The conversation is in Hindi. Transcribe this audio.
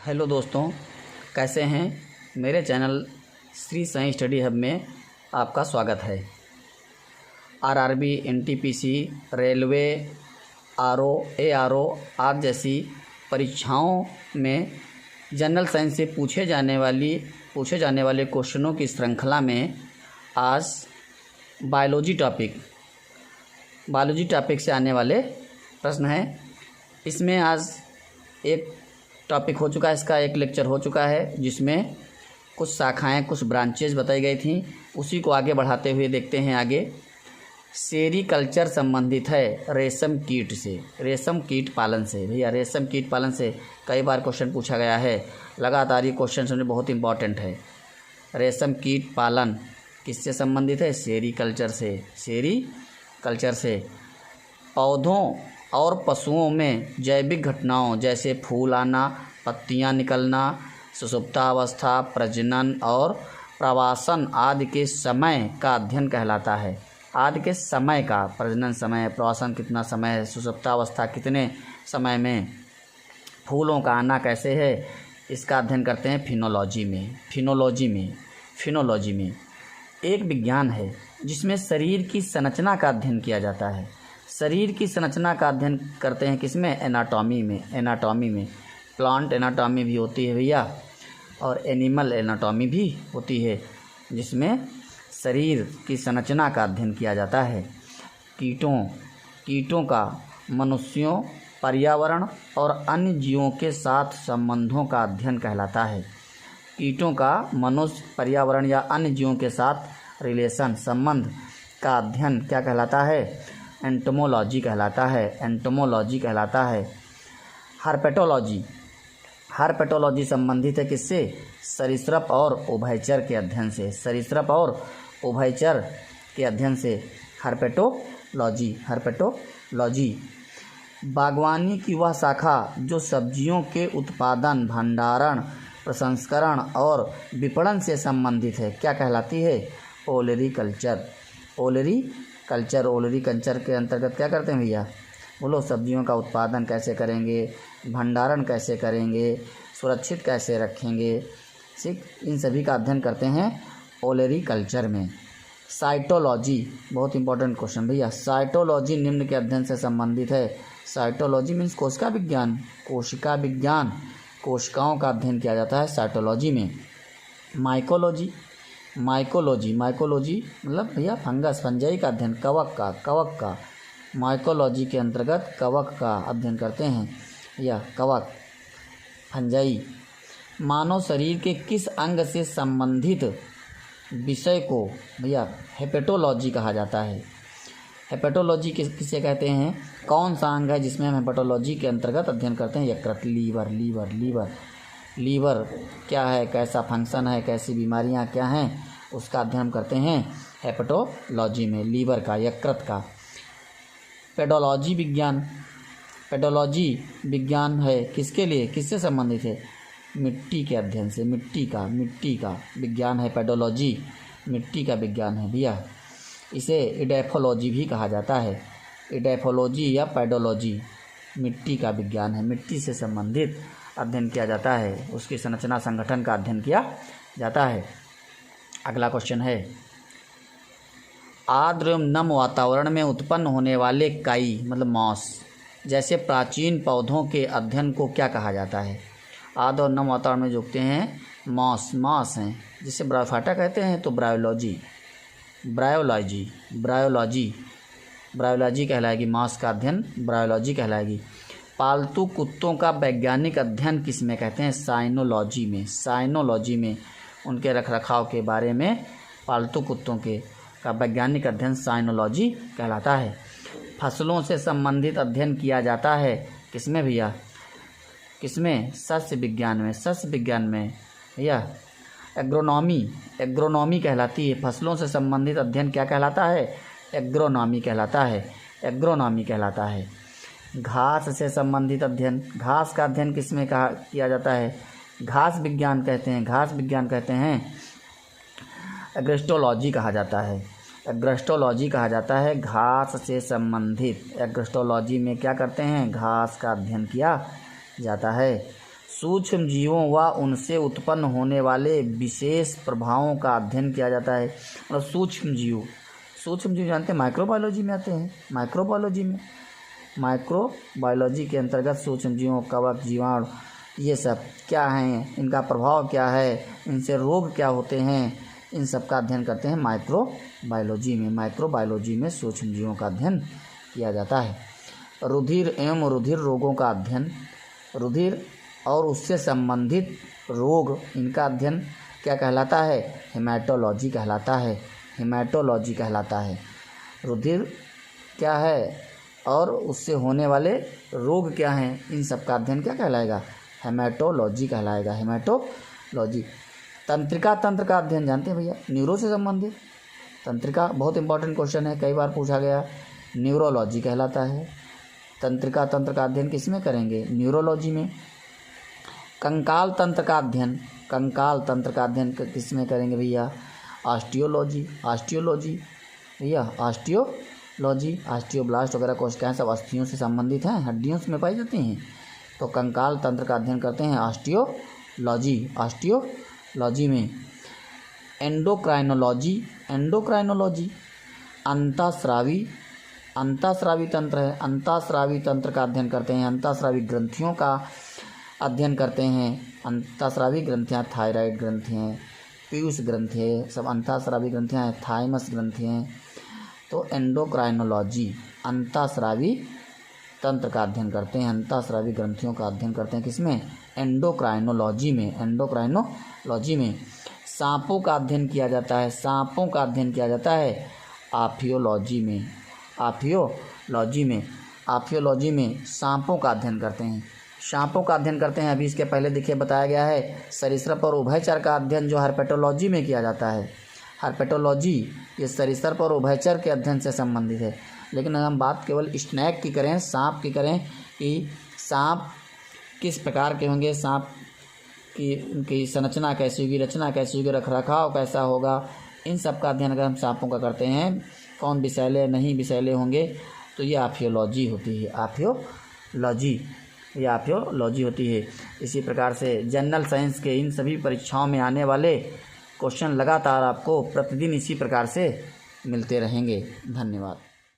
हेलो दोस्तों, कैसे हैं। मेरे channel Shri Sai study hub में आपका स्वागत है। RRB, NTPC, railway, RO, ARO आदि जैसी परीक्षाओं में जनरल साइंस से पूछे जाने वाले क्वेश्चनों की श्रृंखला में आज बायोलॉजी टॉपिक से आने वाले प्रश्न हैं। इसमें आज एक टॉपिक हो चुका है, इसका एक लेक्चर हो चुका है जिसमें कुछ शाखाएं, कुछ ब्रांचेज बताई गई थी। उसी को आगे बढ़ाते हुए देखते हैं। आगे सेरीकल्चर संबंधित है रेशम कीट से, रेशम कीट पालन से। भैया रेशम कीट पालन से कई बार क्वेश्चन पूछा गया है, लगातार ये क्वेश्चन समझे बहुत इंपॉर्टेंट है। रेशम कीट पालन किससे संबंधित है? सेरीकल्चर से। सेरीकल्चर से पौधों और पशुओं में जैविक घटनाओं जैसे फूल आना, पत्तियां निकलना, सुषुप्तावस्था, प्रजनन और प्रवासन आदि के समय का अध्ययन कहलाता है। आदि के समय का, प्रजनन समय, प्रवासन कितना समय है, सुषुप्तावस्था कितने समय में, फूलों का आना कैसे है, इसका अध्ययन करते हैं फिनोलॉजी में एक विज्ञान है जिसमें शरीर की संरचना का अध्ययन किया जाता है। शरीर की संरचना का अध्ययन करते हैं किसमें? एनाटॉमी में। प्लांट एनाटॉमी भी होती है भैया, और एनिमल एनाटॉमी भी होती है, जिसमें शरीर की संरचना का अध्ययन किया जाता है। कीटों का मनुष्यों, पर्यावरण और अन्य जीवों के साथ संबंधों का अध्ययन कहलाता है। कीटों का मनुष्य, पर्यावरण या अन्य जीवों के साथ रिलेशन, संबंध का अध्ययन क्या कहलाता है? एंटोमोलॉजी कहलाता है। हर्पेटोलॉजी संबंधित है किससे? सरीसृप और उभयचर के अध्ययन से हर्पेटोलॉजी। बागवानी की वह शाखा जो सब्जियों के उत्पादन, भंडारण, प्रसंस्करण और विपणन से संबंधित है, क्या कहलाती है? ओलेरीकल्चर के अंतर्गत क्या करते हैं भैया? बोलो, सब्जियों का उत्पादन कैसे करेंगे, भंडारण कैसे करेंगे, सुरक्षित कैसे रखेंगे, ठीक, इन सभी का अध्ययन करते हैं ओलेरीकल्चर में। साइटोलॉजी, बहुत इंपॉर्टेंट क्वेश्चन भैया। साइटोलॉजी निम्न के अध्ययन से संबंधित है। साइटोलॉजी मीन्स कोशिका विज्ञान, कोशिकाओं का अध्ययन किया जाता है साइटोलॉजी में। माइकोलॉजी मतलब भैया फंजाई का अध्ययन, कवक का। माइकोलॉजी के अंतर्गत कवक का अध्ययन करते हैं, या कवक, फंजाई। मानव शरीर के किस अंग से संबंधित विषय को भैया हेपेटोलॉजी कहा जाता है? हेपेटोलॉजी किसे कहते हैं? कौन सा अंग है जिसमें हम हेपेटोलॉजी के अंतर्गत अध्ययन करते हैं? यकृत, लीवर क्या है, कैसा फंक्शन है, कैसी बीमारियां क्या हैं, उसका अध्ययन करते हैं हेपेटोलॉजी में, लीवर का, यकृत का। पेडोलॉजी विज्ञान है किसके लिए, किससे संबंधित है? मिट्टी के अध्ययन से। मिट्टी का विज्ञान है पेडोलॉजी, मिट्टी का विज्ञान है भैया। इसे इडेफोलॉजी भी कहा जाता है। इडेफोलॉजी या पेडोलॉजी मिट्टी का विज्ञान है, मिट्टी से संबंधित अध्ययन किया जाता है, उसकी संरचना, संगठन का अध्ययन किया जाता है। अगला क्वेश्चन है, आर्द्र एवं नम वातावरण में उत्पन्न होने वाले काई मतलब मॉस जैसे प्राचीन पौधों के अध्ययन को क्या कहा जाता है? आर्द्र और नम वातावरण में जो उगते हैं मॉस हैं, जिसे ब्रायोफाइटा कहते हैं, तो ब्रायोलॉजी कहलाएगी। मॉस का अध्ययन ब्रायोलॉजी कहलाएगी। पालतू कुत्तों का वैज्ञानिक अध्ययन किस में कहते हैं? साइनोलॉजी में उनके रखरखाव के बारे में पालतू कुत्तों का वैज्ञानिक अध्ययन साइनोलॉजी कहलाता है। फसलों से संबंधित अध्ययन किया जाता है किसमें भैया? किसमें? सस्य विज्ञान में भैया। एग्रोनॉमी कहलाती है। फसलों से संबंधित अध्ययन क्या कहलाता है? एग्रोनॉमी कहलाता है। घास से संबंधित अध्ययन, घास का अध्ययन किसमें किया जाता है? घास विज्ञान कहते हैं। एग्रेस्टोलॉजी कहा जाता है। घास से संबंधित एग्रेस्टोलॉजी में क्या करते हैं? घास का अध्ययन किया जाता है। सूक्ष्म जीवों व उनसे उत्पन्न होने वाले विशेष प्रभावों का अध्ययन किया जाता है। और सूक्ष्म जीव जानते हैं माइक्रोबायोलॉजी में आते हैं। माइक्रोबायोलॉजी के अंतर्गत सूक्ष्म जीवों, कवक, जीवाणु, ये सब क्या हैं, इनका प्रभाव क्या है, इनसे रोग क्या होते हैं, इन सब का अध्ययन करते हैं माइक्रोबायोलॉजी में सूक्ष्म जीवों का अध्ययन किया जाता है। रुधिर एवं रुधिर रोगों का अध्ययन, रुधिर और उससे संबंधित रोग, इनका अध्ययन क्या कहलाता है? हेमाटोलॉजी कहलाता है। रुधिर क्या है और उससे होने वाले रोग क्या हैं, इन सब का अध्ययन क्या कहलाएगा? हेमाटोलॉजी कहलाएगा। तंत्रिका तंत्र का अध्ययन जानते हैं भैया, न्यूरो से संबंधित तंत्रिका, बहुत इंपॉर्टेंट क्वेश्चन है, कई बार पूछा गया। न्यूरोलॉजी कहलाता है। तंत्रिका तंत्र का अध्ययन किस में करेंगे? न्यूरोलॉजी में। कंकाल तंत्र का अध्ययन किस में करेंगे भैया? ऑस्टियोलॉजी भैया, ऑस्टियोब्लास्ट वगैरह कोशिकाएं सब अस्थियों से संबंधित हैं, हड्डियों में पाई जाती हैं, तो कंकाल तंत्र का अध्ययन करते हैं ऑस्टियोलॉजी में। एंडोक्राइनोलॉजी अंतःस्रावी तंत्र है, अंतःस्रावी तंत्र का अध्ययन करते हैं, अंतःस्रावी ग्रंथियों का अध्ययन करते हैं। अंतःस्रावी ग्रंथियाँ थायराइड ग्रंथि हैं, पीयूष ग्रंथि है, सब अंतःस्रावी ग्रंथियाँ हैं, थाइमस ग्रंथि हैं। तो एंडोक्राइनोलॉजी अंतःस्रावी तंत्र का अध्ययन करते हैं, अंतःस्रावी ग्रंथियों का अध्ययन करते हैं, किसमें? एंडोक्राइनोलॉजी में। सांपों का अध्ययन किया जाता है, आर्कियोलॉजी में सांपों का अध्ययन करते हैं। अभी इसके पहले देखिए बताया गया है सरीसृप और उभयचर का अध्ययन जो हर्पेटोलॉजी में किया जाता है। हर्पेटोलॉजी ये सरीसृप और उभयचर के अध्ययन से संबंधित है। लेकिन अगर हम बात केवल स्नेक की करें, सांप की करें कि सांप किस प्रकार के होंगे, सांप की उनकी संरचना कैसी होगी, रचना कैसी होगी, रखरखाव कैसा होगा, इन सब का अध्ययन अगर हम सांपों का करते हैं, कौन विषैले नहीं विषैले होंगे, तो ये आर्कियोलॉजी होती है। इसी प्रकार से जनरल साइंस के इन सभी परीक्षाओं में आने वाले क्वेश्चन लगातार आपको प्रतिदिन इसी प्रकार से मिलते रहेंगे। धन्यवाद।